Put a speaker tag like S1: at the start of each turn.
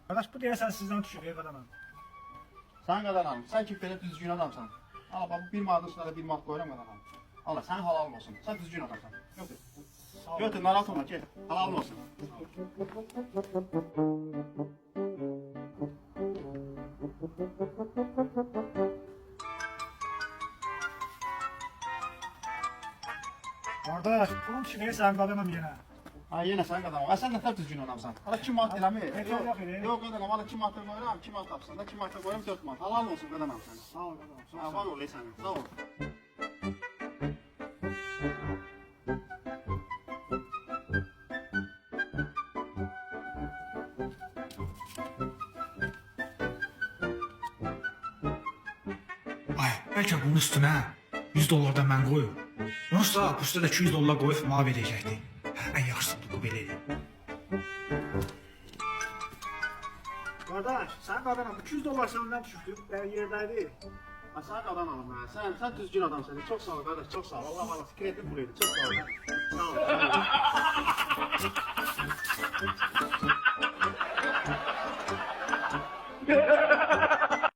S1: Qardaş, bu deyəsən sizdən düşür, qadana.
S2: Sən qadanam, sən ki belə düzgün adamsan. Ala bax, bir manatın üstünə də bir manat qoyuram qadanam. Allah, sən halal olsun. Sən düzgün adamsan. Götür. Götür, narahat olma ki, halal olsun.
S1: Qardaş, bunun düşür, sən qadanam yenə.
S2: Ha, yenə sən qadanam. Sən nətər düzgün adamsan? Ala 2 manat eləmir.
S1: Yox,
S2: Yox qadanam, ala 2 manat qoyuram, 2 manat tapsan da 2 manat qoyuram 4 manat. Halal olsun qadanam sən.
S1: Sağ ol, qadana.
S2: Ha, var ol sən. Sağ ol.
S1: Ay, bəlkə bunun üstünə $100 mən qoyum. Yoxsa bu üstə də $200 qoyub mənə verəcəkdi. Ən yaxşısı bu belə edin. Qardaş, sən qadana bu $200 səndən düşürdü. Yerdəydi.
S2: Ha, sən qadanam ha. Sən düzgün adamsan. Çox sağ ol qardaş, çox sağ ol. Allah razı olsun. Kredit pulu idi. Çox sağ ol. Sağ ol.